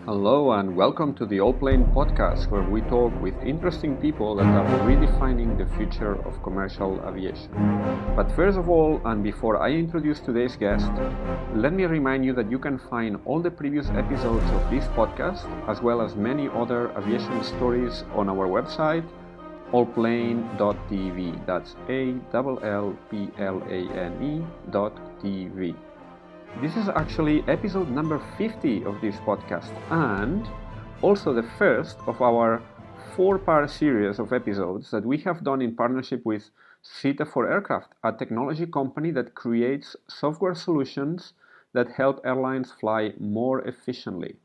Hello and welcome to the Allplane podcast, where we talk with interesting people that are redefining the future of commercial aviation. But first of all, and before I introduce today's guest, let me remind you that you can find all the previous episodes of this podcast, as well as many other aviation stories on our website, Allplane.tv. That's ALLPLANE.tv. This is actually episode number 50 of this podcast, and also the first of our 4-part series of episodes that we have done in partnership with SITA for Aircraft, a technology company that creates software solutions that help airlines fly more efficiently.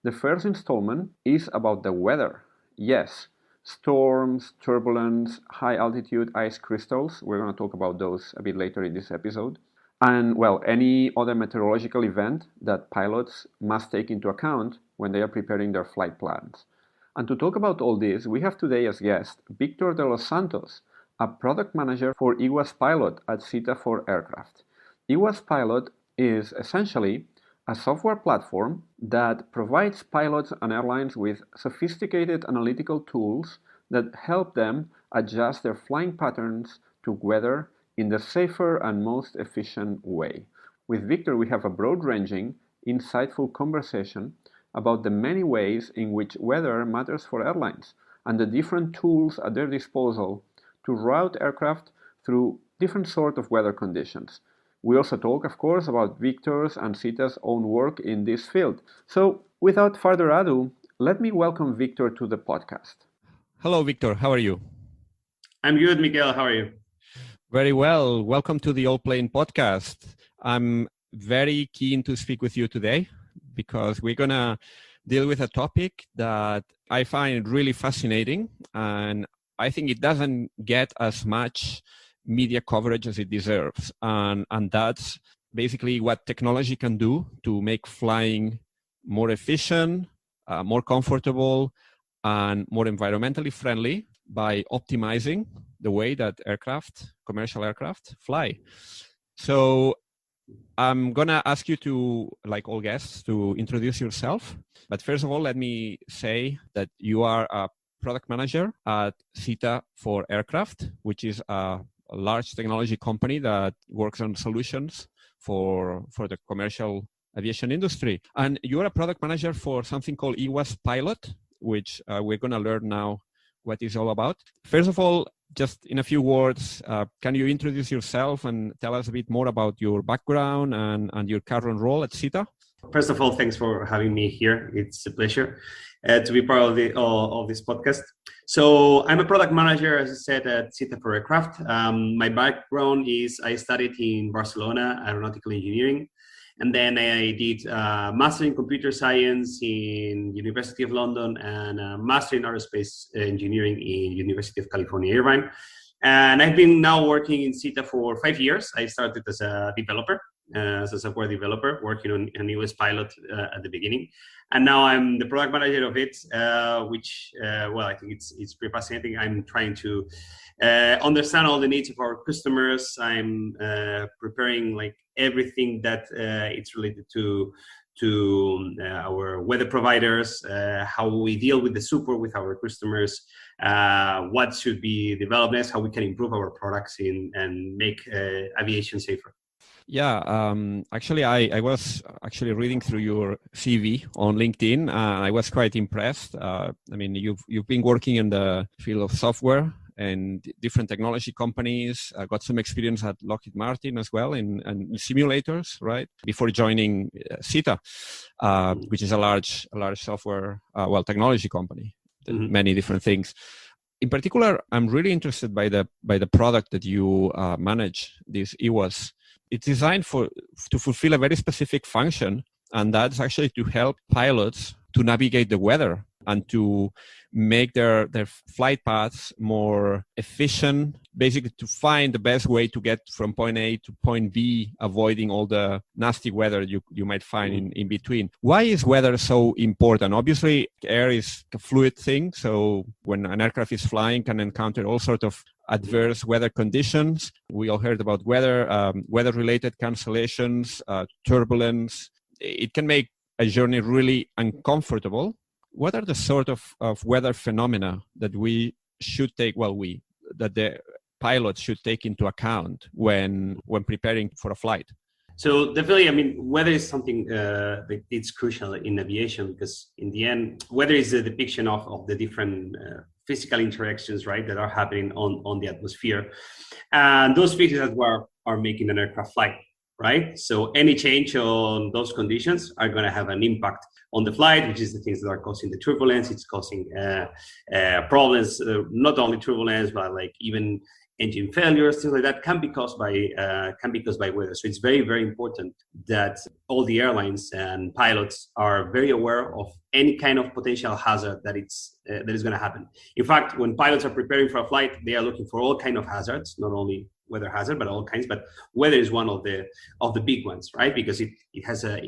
The first installment is about the weather. Yes, storms, turbulence, high altitude ice crystals. We're going to talk about those a bit later in this episode. And, well, any other meteorological event that pilots must take into account when they are preparing their flight plans. And to talk about all this, we have today as guest Victor de los Santos, a product manager for EWAS Pilot at SITA for Aircraft. EWAS Pilot is essentially a software platform that provides pilots and airlines with sophisticated analytical tools that help them adjust their flying patterns to weather in the safer and most efficient way. With Victor, we have a broad-ranging, insightful conversation about the many ways in which weather matters for airlines and the different tools at their disposal to route aircraft through different sort of weather conditions. We also talk, of course, about Victor's and SITA's own work in this field. So, without further ado, let me welcome Victor to the podcast. Hello, Victor. How are you? I'm good, Miguel. How are you? Very well. Welcome to the Allplane podcast. I'm very keen to speak with you today because we're going to deal with a topic that I find really fascinating, and I think it doesn't get as much media coverage as it deserves. And that's basically what technology can do to make flying more efficient, more comfortable, and more environmentally friendly by optimizing the way that commercial aircraft fly. So I'm going to ask you to, like all guests, to introduce yourself. But first of all, let me say that you are a product manager at SITA for Aircraft, which is a large technology company that works on solutions for the commercial aviation industry. And you're a product manager for something called EWAS Pilot, which we're going to learn now what it's all about. First of all, just in a few words, can you introduce yourself and tell us a bit more about your background and your current role at SITA? First of all, thanks for having me here. It's a pleasure to be part of this podcast. So I'm a product manager, as I said, at SITA for Aircraft. My background is I studied in Barcelona, aeronautical engineering. And then I did a master in computer science in University of London and a master in aerospace engineering in University of California, Irvine. And I've been now working in SITA for 5 years. I started as a developer, as a software developer, working on an EWAS Pilot at the beginning. And now I'm the product manager of it, which, I think it's pretty fascinating. I'm trying to understand all the needs of our customers. I'm preparing everything that it's related to our weather providers, how we deal with the support with our customers, what should be developed next, how we can improve our products and make aviation safer. Yeah, actually, I was actually reading through your CV on LinkedIn. I was quite impressed. You've been working in the field of software and different technology companies. I got some experience at Lockheed Martin as well in simulators, right? Before joining SITA, which is a large software, technology company, many different things. In particular, I'm really interested by the product that you manage, this EWAS. It's designed to fulfill a very specific function, and that's actually to help pilots to navigate the weather and to make their flight paths more efficient, basically to find the best way to get from point A to point B, avoiding all the nasty weather you might find in between. Why is weather so important? Obviously, air is a fluid thing, so when an aircraft is flying, can encounter all sorts of adverse weather conditions. We all heard about weather-related cancellations, turbulence. It can make a journey really uncomfortable, what are the sort of weather phenomena that we should take, that the pilots should take into account when preparing for a flight? So definitely, I mean, weather is something that it's crucial in aviation, because in the end, weather is a depiction of the different physical interactions, right, that are happening on the atmosphere. And those features that are making an aircraft fly, right? So any change on those conditions are going to have an impact on the flight, which is the things that are causing the turbulence. It's causing problems, not only turbulence, but like even engine failures, things like that can be caused by weather. So it's very, very important that all the airlines and pilots are very aware of any kind of potential hazard that is going to happen. In fact, when pilots are preparing for a flight, they are looking for all kind of hazards, not only weather hazard, but all kinds. But weather is one of the big ones, right? Because it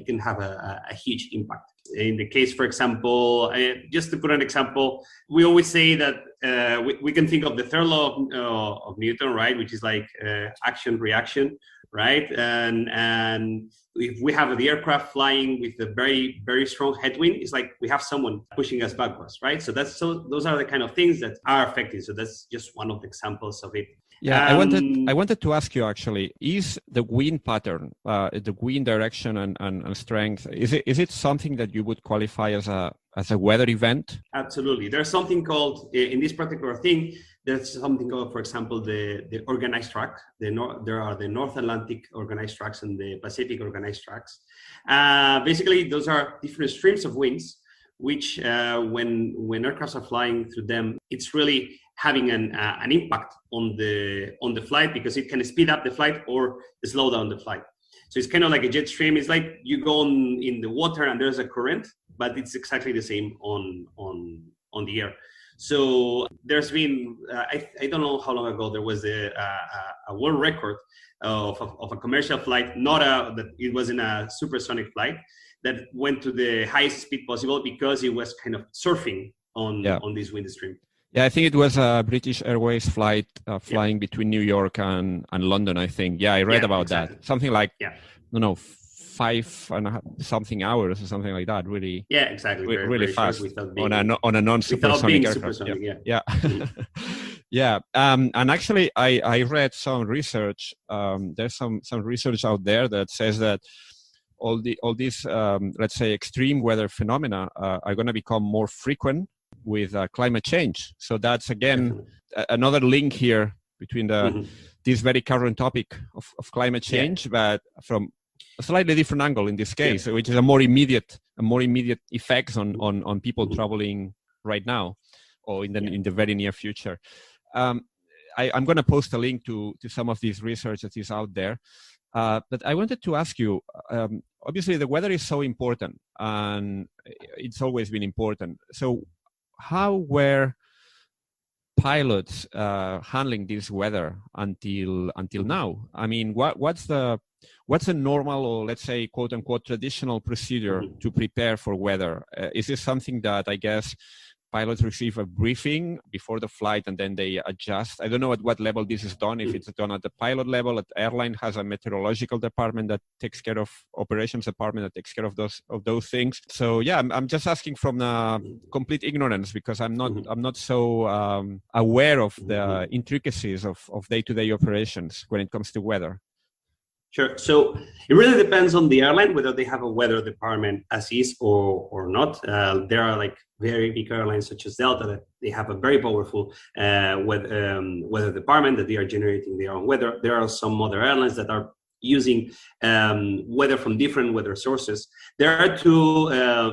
can have a huge impact. In the case, for example, just to put an example, we always say that we can think of the third law of Newton, right, which is like action reaction, right? And if we have the aircraft flying with a very, very strong headwind, it's like we have someone pushing us backwards, right? So those are the kind of things that are affected. So that's just one of the examples of it. Yeah, I wanted to ask you actually, is the wind pattern, the wind direction and strength, is it something that you would qualify as a weather event? Absolutely. There's something called, in this particular thing, there's something called, for example, the organized track. There are the North Atlantic organized tracks and the Pacific organized tracks. Basically, those are different streams of winds, which when aircrafts are flying through them, it's really having an impact on the flight, because it can speed up the flight or slow down the flight. So it's kind of like a jet stream. It's like you go in the water and there's a current, but it's exactly the same on the air. So there's been, I don't know how long ago, there was a world record of a commercial flight, that it wasn't a supersonic flight, that went to the highest speed possible because it was kind of surfing on this wind stream. Yeah, I think it was a British Airways flight flying between New York and London, I think. Yeah, I read about that. Something like, 5 and a half something hours or something like that. Really, yeah, exactly. Really very fast on a non-supersonic aircraft. Yeah. Yeah. And actually, I read some research. There's some research out there that says that all these let's say extreme weather phenomena are going to become more frequent with climate change. So that's again another link here between this very current topic of climate change, but from a slightly different angle in this case, which is a more immediate effects on people traveling right now or in the very near future. I'm going to post a link to some of these research that is out there. But I wanted to ask you, obviously the weather is so important and it's always been important. So how were pilots handling this weather until now? I mean, what's the normal, or let's say quote unquote traditional procedure to prepare for weather? Is this something that I guess pilots receive a briefing before the flight and then they adjust? I don't know at what level this is done, if it's done at the pilot level. At airline has a meteorological department that takes care of operations department that takes care of those things. So yeah, I'm just asking from complete ignorance, because I'm not so aware of the intricacies of day-to-day operations when it comes to weather. Sure. So it really depends on the airline whether they have a weather department as is or not. There are like very big airlines such as Delta that they have a very powerful weather department that they are generating their own weather. There are some other airlines that are using weather from different weather sources. There are two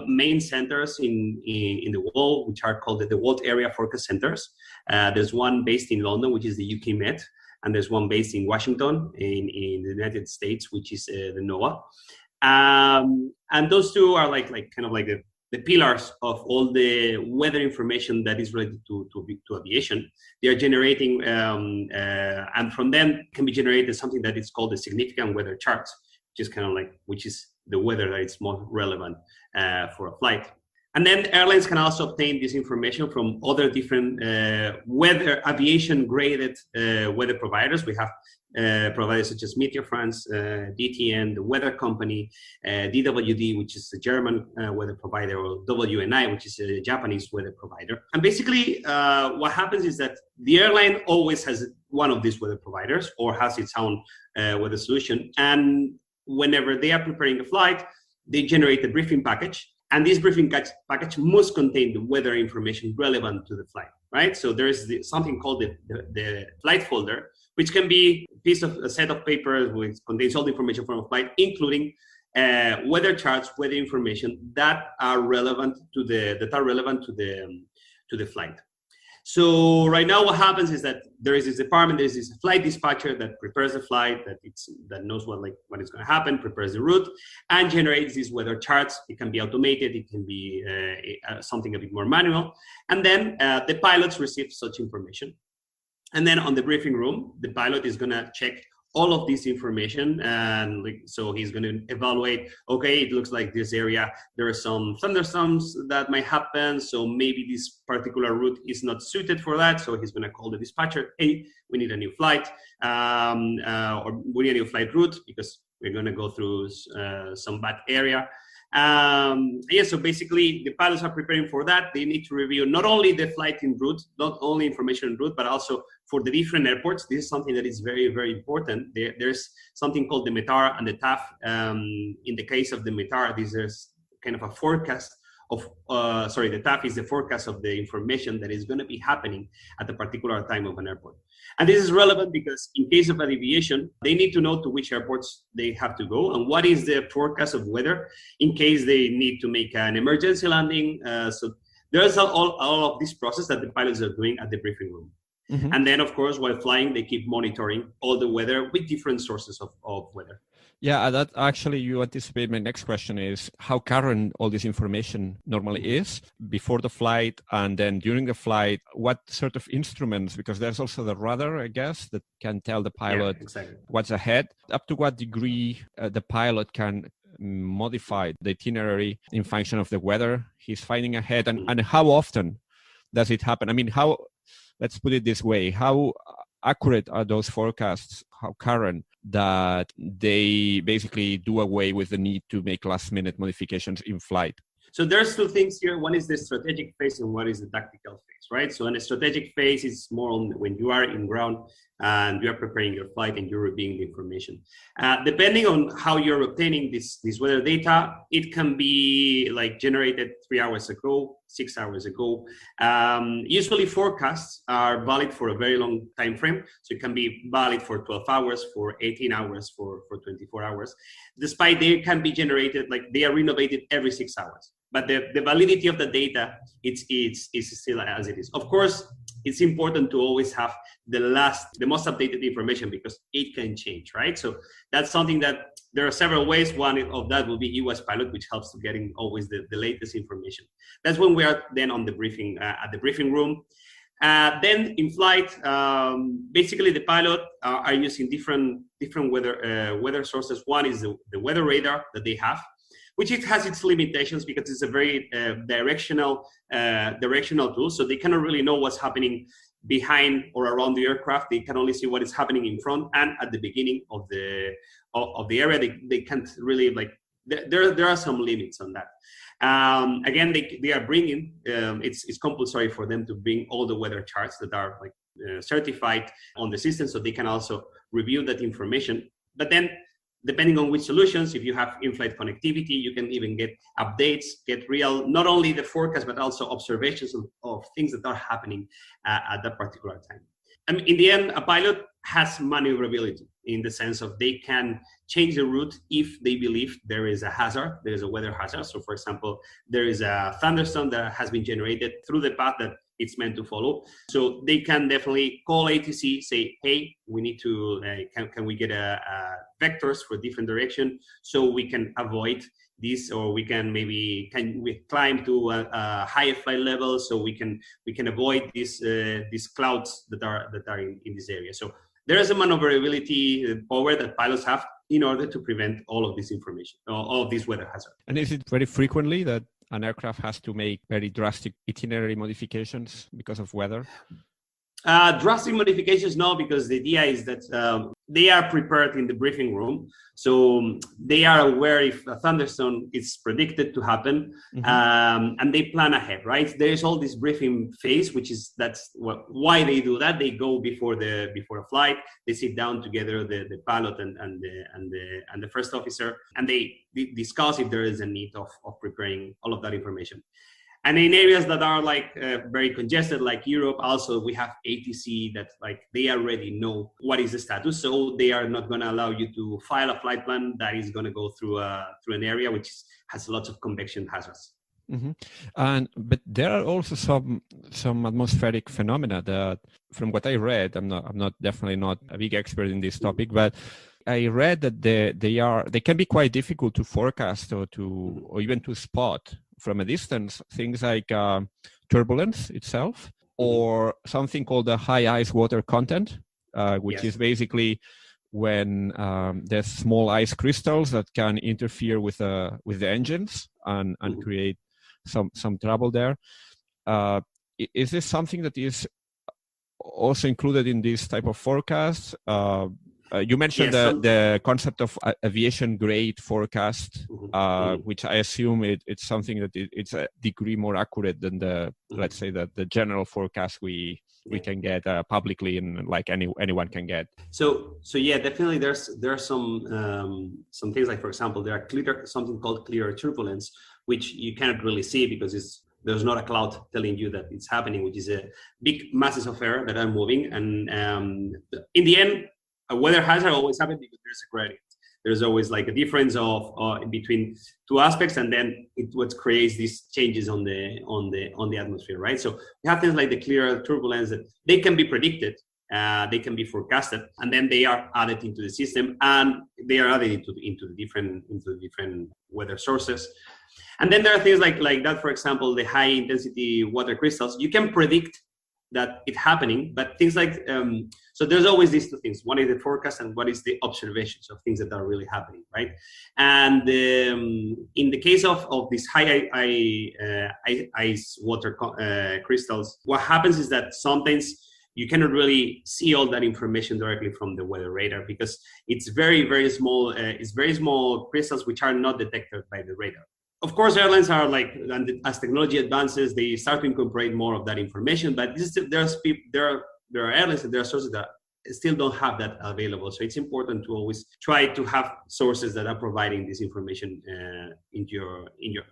main centers in the world, which are called the World Area Forecast Centers. There's one based in London, which is the UK Met. And there's one based in Washington in the United States, which is the NOAA. And those two are like kind of like the pillars of all the weather information that is related to aviation. They are generating, and from them can be generated something that is called the significant weather chart, which is kind of like, which is the weather that is more relevant for a flight. And then airlines can also obtain this information from other different aviation graded weather providers. We have providers such as Meteor France, DTN, the weather company, DWD, which is a German weather provider, or WNI, which is a Japanese weather provider. And basically what happens is that the airline always has one of these weather providers or has its own weather solution. And whenever they are preparing a flight, they generate a briefing package. And this briefing package must contain the weather information relevant to the flight, right? So there is something called the flight folder, which can be a set of papers which contains all the information from a flight, including weather charts, weather information that are relevant to the flight. So right now, what happens is that there is this department, there is this flight dispatcher that prepares the flight, that knows what is going to happen, prepares the route, and generates these weather charts. It can be automated, it can be something a bit more manual, and then the pilots receive such information. And then on the briefing room, the pilot is going to check all of this information, and so he's going to evaluate, okay, it looks like this area, there are some thunderstorms that might happen, so maybe this particular route is not suited for that, so he's going to call the dispatcher, hey, we need a new flight, or we need a new flight route because we're going to go through some bad area. So basically the pilots are preparing for that. They need to review not only the flight en route, not only information en route, but also for the different airports. This is something that is very, very important. There's something called the METAR and the TAF. In the case of the METAR, this is kind of a forecast of, the TAF is the forecast of the information that is going to be happening at a particular time of an airport. And this is relevant because in case of aviation, they need to know to which airports they have to go and what is the forecast of weather in case they need to make an emergency landing. So there's all of this process that the pilots are doing at the briefing room. Mm-hmm. And then, of course, while flying, they keep monitoring all the weather with different sources of weather. Yeah, that actually you anticipate my next question is how current all this information normally is before the flight and then during the flight. What sort of instruments, because there's also the radar, I guess, that can tell the pilot what's ahead. Up to what degree the pilot can modify the itinerary in function of the weather he's finding ahead, and how often does it happen? I mean, let's put it this way, how accurate are those forecasts, how current, that they basically do away with the need to make last-minute modifications in flight? So there's two things here. One is the strategic phase and one is the tactical phase, right? So in the strategic phase, it's more on when you are in ground and you are preparing your flight and you're reviewing the information. Depending on how you're obtaining this weather data, it can be like generated 3 hours ago, 6 hours ago. Usually forecasts are valid for a very long time frame. So it can be valid for 12 hours, for 18 hours, for 24 hours. Despite they can be generated, like they are renovated every 6 hours. But the validity of the data, it's still as it is. Of course, it's important to always have the most updated information because it can change, right? So that's something that there are several ways. One of that will be US Pilot, which helps to getting always the latest information. That's when we are then on the briefing, at the briefing room. Then in flight, basically the pilot are using different weather sources. One is the weather radar that they have, which it has its limitations because it's a very directional tool. So they cannot really know what's happening behind or around the aircraft. They can only see what is happening in front and at the beginning of the area. They can't really there are some limits on that. Again, they are bringing, it's compulsory for them to bring all the weather charts that are certified on the system so they can also review that information. But then, depending on which solutions, if you have in-flight connectivity, you can even get updates, get real, not only the forecast, but also observations of things that are happening at that particular time. And in the end, a pilot has maneuverability in the sense of they can change the route if they believe there is a hazard, there is a weather hazard. So for example, there is a thunderstorm that has been generated through the path that it's meant to follow. So they can definitely call ATC, say, hey, we need to, can we get vectors for different direction so we can avoid this, or we can climb to a higher flight level so we can avoid these clouds that are in this area. So there is a maneuverability power that pilots have in order to prevent all of this information, all of this weather hazard. And is it very frequently that an aircraft has to make very drastic itinerary modifications because of weather? Drastic modifications, no, because the idea is that they are prepared in the briefing room. So they are aware if a thunderstorm is predicted to happen, and they plan ahead, right? There is all this briefing phase, that's why they do that. They go before a flight. They sit down together, the pilot and the first officer, and they discuss if there is a need of preparing all of that information. And in areas that are very congested, like Europe, also we have ATC that they already know what is the status. So they are not going to allow you to file a flight plan that is going to go through an area which has lots of convection hazards. But there are also some atmospheric phenomena that, from what I read, I'm definitely not a big expert in this topic, but I read that they can be quite difficult to forecast or even to spot from a distance, things like turbulence itself, or something called the high ice water content, which is basically when there's small ice crystals that can interfere with the engines and create some trouble there. Is this something that is also included in this type of forecasts? You mentioned the concept of aviation grade forecast, which I assume it's something that it's a degree more accurate than let's say the general forecast we can get publicly and anyone can get. So yeah, definitely there are some things for example, there are something called clear turbulence, which you cannot really see because there's not a cloud telling you that it's happening, which is a big masses of air that are moving, and in the end, a weather hazard always happens because there's a gradient. There's always a difference of between two aspects, and then what creates these changes on the atmosphere, right? So we have things like the clear turbulence that they can be predicted, they can be forecasted, and then they are added into the system, and they are added into the different weather sources. And then there are things like that, for example, the high intensity water crystals. You can predict that it's happening, but things so there's always these two things. One is the forecast and what is the observations of things that are really happening, right? And in the case of these high ice water crystals, what happens is that sometimes you cannot really see all that information directly from the weather radar because it's very, very small. It's very small crystals which are not detected by the radar. Of course, airlines are as technology advances, they start to incorporate more of that information, but there are airlines and there are sources that still don't have that available. So it's important to always try to have sources that are providing this information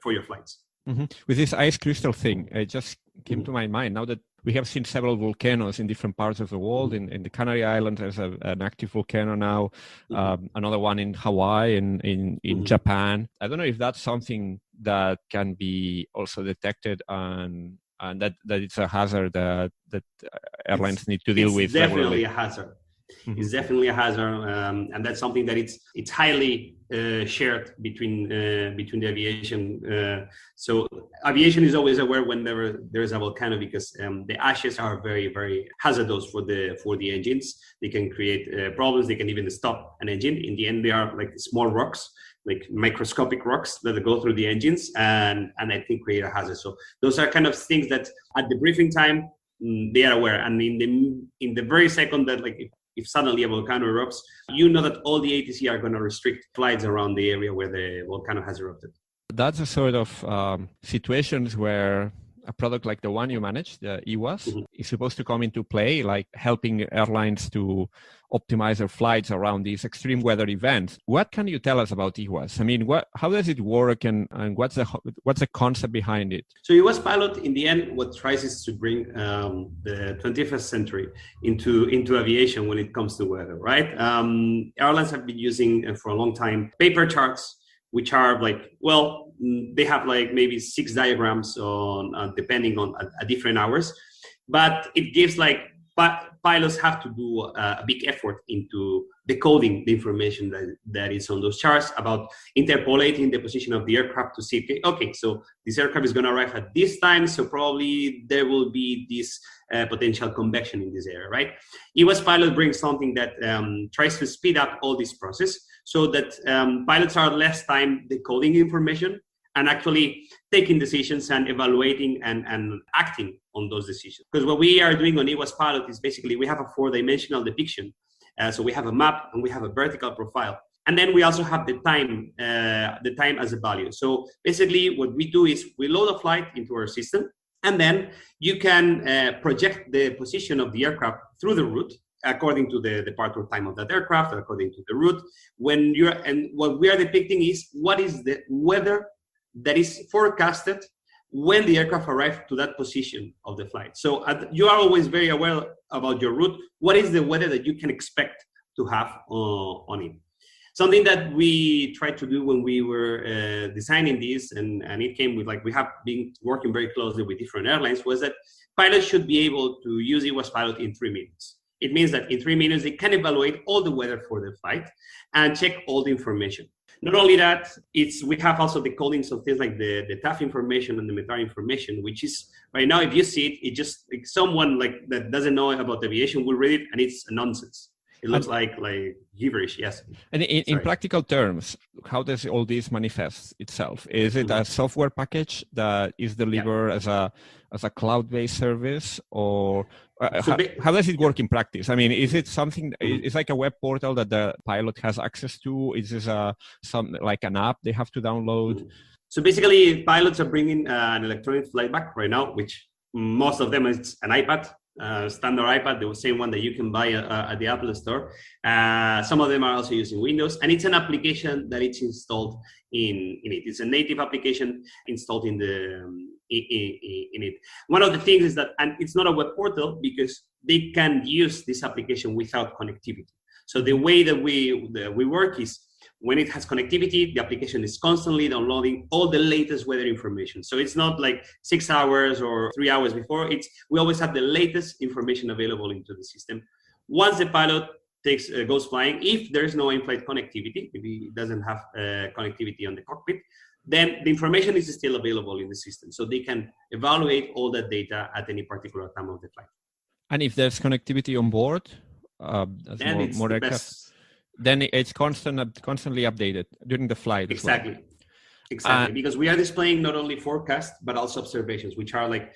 for your flights. With this ice crystal thing, it just came to my mind now that we have seen several volcanoes in different parts of the world. In the Canary Islands, there's an active volcano now, another one in Hawaii, in Japan. I don't know if that's something that can be also detected and that it's a hazard that airlines need to deal with. It's definitely a hazard. It's definitely a hazard, and that's something that it's highly shared between the aviation. So aviation is always aware whenever there is a volcano because the ashes are very, very hazardous for the engines. They can create problems. They can even stop an engine. In the end, they are like small rocks, like microscopic rocks that go through the engines and I think create a hazard. So those are kind of things that at the briefing time they are aware, and in the very second that if suddenly a volcano erupts, you know that all the ATC are going to restrict flights around the area where the volcano has erupted. That's a sort of situations where a product like the one you manage, the EWAS, is supposed to come into play, like helping airlines to optimize their flights around these extreme weather events. What can you tell us about EWAS? I mean, how does it work, and what's the concept behind it? So EWAS Pilot, in the end, what tries is to bring the 21st century into aviation when it comes to weather, right? Airlines have been using for a long time paper charts, which are they have maybe 6 diagrams on depending on at different hours, but it gives pilots have to do a big effort into decoding the information that is on those charts about interpolating the position of the aircraft to see, okay, so this aircraft is going to arrive at this time, so probably there will be this potential convection in this area, right? EWAS pilot brings something that tries to speed up all this process so that pilots are less time decoding information and actually taking decisions and evaluating and acting on those decisions. Because what we are doing on EWAS Pilot is basically we have a 4-dimensional depiction. So we have a map and we have a vertical profile. And then we also have the time as a value. So basically what we do is we load a flight into our system, and then you can project the position of the aircraft through the route according to the departure time of that aircraft, according to the route. And what we are depicting is what is the weather that is forecasted when the aircraft arrives to that position of the flight. So you are always very aware about your route. What is the weather that you can expect to have on it? Something that we tried to do when we were designing this, and it came with, like, we have been working very closely with different airlines, was that pilots should be able to use EWAS Pilot in 3 minutes. It means that in 3 minutes, they can evaluate all the weather for the flight and check all the information. Not only that, we have also the codings of things like the TAF information and the METAR information, which is right now, if you see it, it just, like, someone like that doesn't know about aviation will read it and it's nonsense. It looks like gibberish, yes. And in practical terms, how does all this manifest itself? Is it a software package that is delivered as a cloud-based service, or how does it work in practice? I mean, is it something? It's like a web portal that the pilot has access to? Is this like an app they have to download? So basically, pilots are bringing an electronic flight bag right now, which most of them is an iPad. Standard iPad, the same one that you can buy at the Apple Store. Some of them are also using Windows, and it's an application that it's installed in it. It's a native application installed in it. One of the things is that, and it's not a web portal because they can use this application without connectivity. So the way that we work is, when it has connectivity, the application is constantly downloading all the latest weather information. So it's not like 6 hours or 3 hours before. We always have the latest information available into the system. Once the pilot goes flying, if there is no in-flight connectivity, if he doesn't have connectivity on the cockpit, then the information is still available in the system. So they can evaluate all that data at any particular time of the flight. And if there's connectivity on board, then more aircraft. Then it's constantly updated during the flight. Exactly. Exactly. Because we are displaying not only forecasts, but also observations, which are like,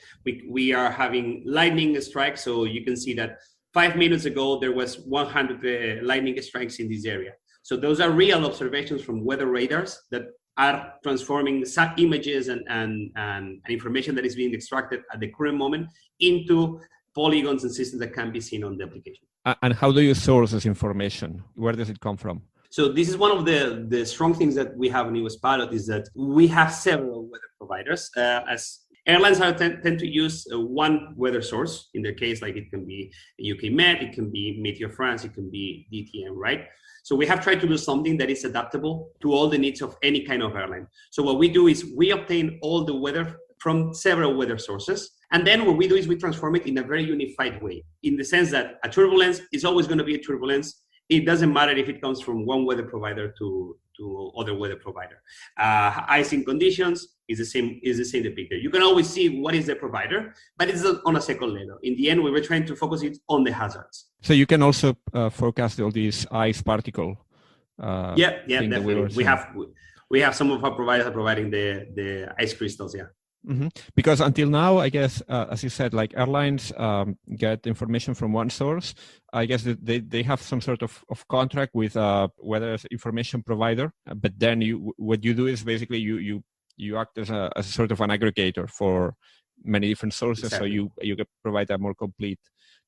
we are having lightning strikes. So you can see that 5 minutes ago, there was 100 lightning strikes in this area. So those are real observations from weather radars that are transforming sat images and information that is being extracted at the current moment into polygons and systems that can be seen on the application. And how do you source this information? Where does it come from? So this is one of the strong things that we have in EWAS Pilot, is that we have several weather providers. As airlines tend to use one weather source. In their case, like, it can be UK Met, it can be Meteor France, it can be DTM, right? So we have tried to do something that is adaptable to all the needs of any kind of airline. So what we do is we obtain all the weather from several weather sources. And then what we do is we transform it in a very unified way, in the sense that a turbulence is always going to be a turbulence. It doesn't matter if it comes from one weather provider to other weather provider. Icing conditions is the same depicted. You can always see what is the provider, but it's on a second level. In the end, we were trying to focus it on the hazards. So you can also forecast all these ice particle. Yeah, definitely. We have some of our providers are providing the ice crystals. Yeah. Mm-hmm. Because until now, I guess, as you said, like, airlines get information from one source. I guess they have some sort of contract with weather information provider. But then what you do is basically you act as a sort of an aggregator for many different sources. Exactly. So you can provide a more complete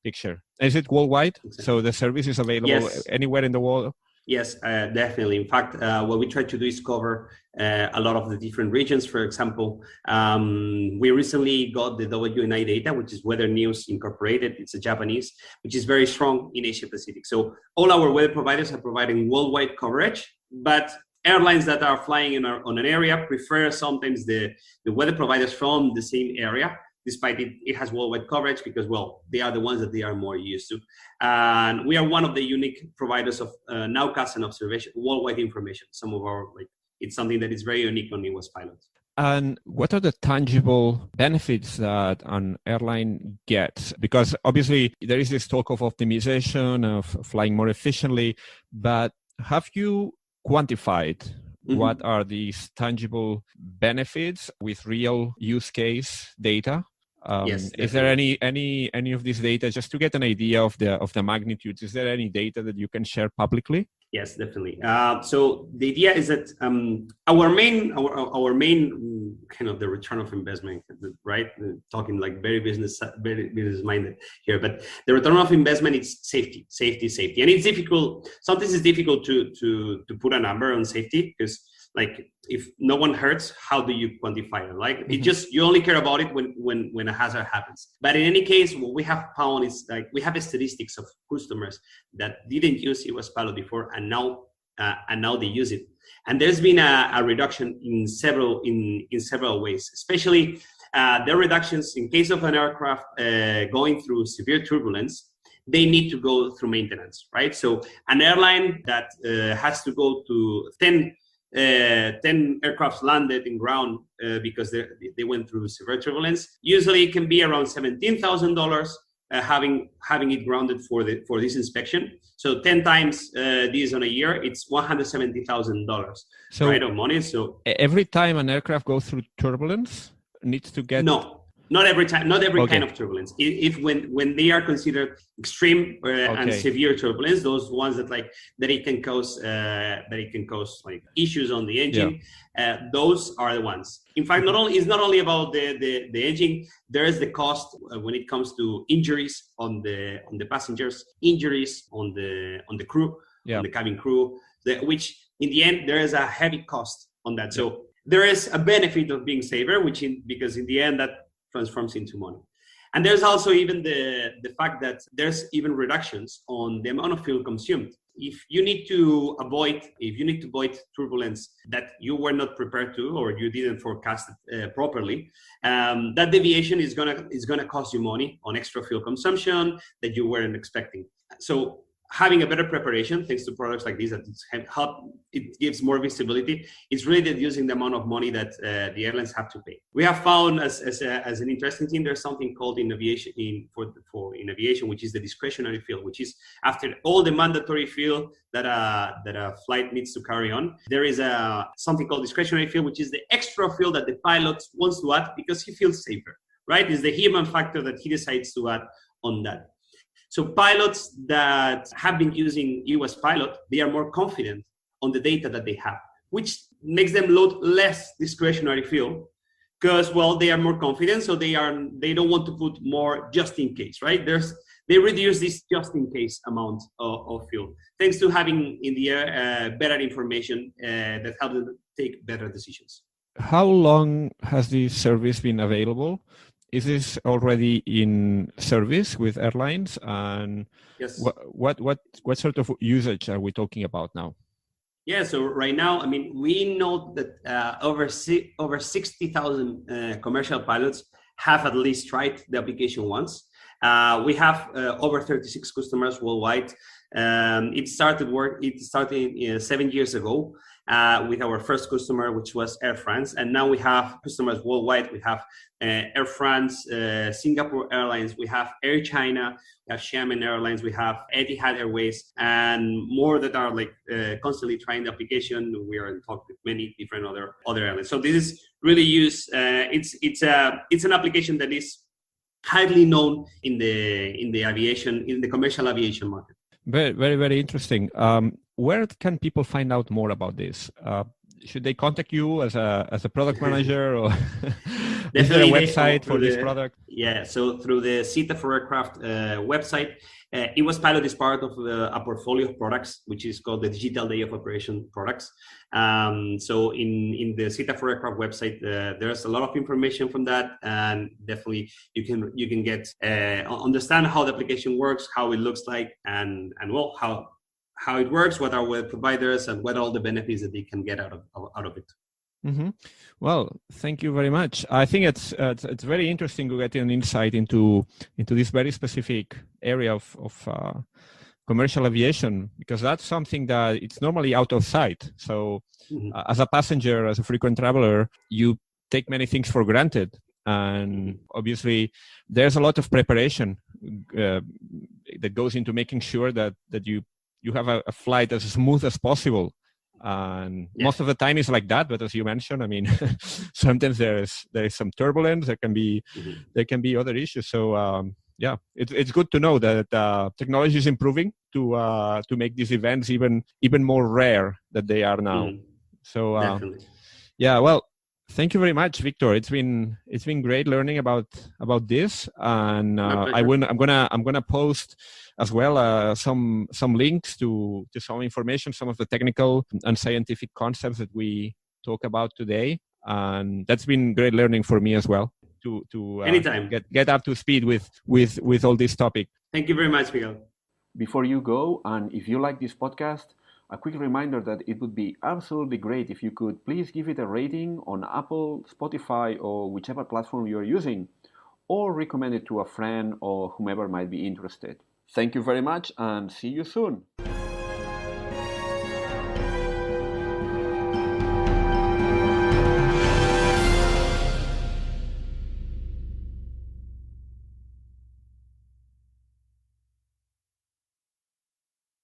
picture. Is it worldwide? Exactly. So the service is available anywhere in the world? Yes, definitely. In fact, what we try to do is cover a lot of the different regions. For example, we recently got the WNI data, which is Weather News Incorporated. It's a Japanese, which is very strong in Asia Pacific. So all our weather providers are providing worldwide coverage, but airlines that are flying on an area prefer sometimes the weather providers from the same area. despite it has worldwide coverage because, well, they are the ones that they are more used to. And we are one of the unique providers of nowcast and observation, worldwide information. Some of our, it's something that is very unique on US pilots. And what are the tangible benefits that an airline gets? Because obviously there is this talk of optimization, of flying more efficiently, but have you quantified what are these tangible benefits with real use case data? Yes, is there any of this data, just to get an idea of the magnitude? Is there any data that you can share publicly? Yes, definitely. So the idea is that our main kind of the return of investment, right? Talking like very business minded here, but the return of investment is safety, and it's difficult. Sometimes it's difficult to put a number on safety because, like, if no one hurts, how do you quantify it? Like, it just, you only care about it when a hazard happens. But in any case, what we have found is, like, we have statistics of customers that didn't use US Pilot before, and now they use it. And there's been a reduction in several ways. Especially there are reductions in case of an aircraft going through severe turbulence. They need to go through maintenance, right? So an airline that has to go to 10 aircrafts landed in ground because they went through severe turbulence. Usually it can be around $17,000 having it grounded for this inspection. So 10 times this on a year, it's $170,000 right of money. So every time an aircraft goes through turbulence, needs to get not every time, not every kind of turbulence. If when they are considered extreme and severe turbulence, those ones that it can cause like issues on the engine, those are the ones. In fact, it's not only about the engine. There is the cost when it comes to injuries on the passengers, injuries on the crew, on the cabin crew, which in the end there is a heavy cost on that. So there is a benefit of being safer, because in the end that transforms into money. And there's also even the fact that there's even reductions on the amount of fuel consumed. If you need to avoid turbulence that you were not prepared to, or you didn't forecast it properly, that deviation is gonna cost you money on extra fuel consumption that you weren't expecting. So having a better preparation, thanks to products like this that it gives more visibility, it's really reducing the amount of money that the airlines have to pay. We have found as an interesting thing, there's something called in aviation, which is the discretionary fuel, which is after all the mandatory fuel that a flight needs to carry on. There is something called discretionary fuel, which is the extra fuel that the pilot wants to add because he feels safer, right? It's the human factor that he decides to add on that. So pilots that have been using US Pilot, they are more confident on the data that they have, which makes them load less discretionary fuel because, well, they are more confident. So they don't want to put more just in case, right? They reduce this just in case amount of fuel, thanks to having in the air better information that helps them take better decisions. How long has this service been available? Is this already in service with airlines? And yes. What sort of usage are we talking about now? Yeah, so right now, I mean, we know that over 60,000 commercial pilots have at least tried the application once. We have over 36 customers worldwide. It started 7 years ago with our first customer, which was Air France, and now we have customers worldwide. We have Air France, Singapore Airlines, we have Air China, we have Xiamen Airlines, we have Etihad Airways, and more that are constantly trying the application. We are in talk with many different other airlines. So this is really used. It's an application that is highly known in the aviation, in the commercial aviation market. Very, very, very interesting. Where can people find out more about this? Should they contact you as a product manager, or is there a website for this product? Yeah, so through the SITA for Aircraft website, US Pilot is part of a portfolio of products, which is called the Digital Day of Operation products. So in the SITA for Aircraft website, there's a lot of information from that, and definitely you can get understand how the application works, how it looks like, and well, how it works, what are web providers, and what are all the benefits that they can get out of it. Mm-hmm. Well, thank you very much. I think it's very interesting to get an insight into this very specific area of commercial aviation, because that's something that it's normally out of sight. So, as a passenger, as a frequent traveler, you take many things for granted, and obviously, there's a lot of preparation that goes into making sure that you have a flight as smooth as possible. And most of the time it's like that, but as you mentioned, I mean, sometimes there is some turbulence. There can be other issues. So yeah, it's good to know that technology is improving to make these events even more rare than they are now. So Definitely. yeah, well, thank you very much, Victor. It's been great learning about this, and I'm gonna post as well some links to some information, some of the technical and scientific concepts that we talk about today, and that's been great learning for me as well to anytime get up to speed with all this topic. Thank you very much, Miguel. Before you go, and if you like this podcast, a quick reminder that it would be absolutely great if you could please give it a rating on Apple, Spotify, or whichever platform you're using, or recommend it to a friend or whomever might be interested. Thank you very much, and see you soon.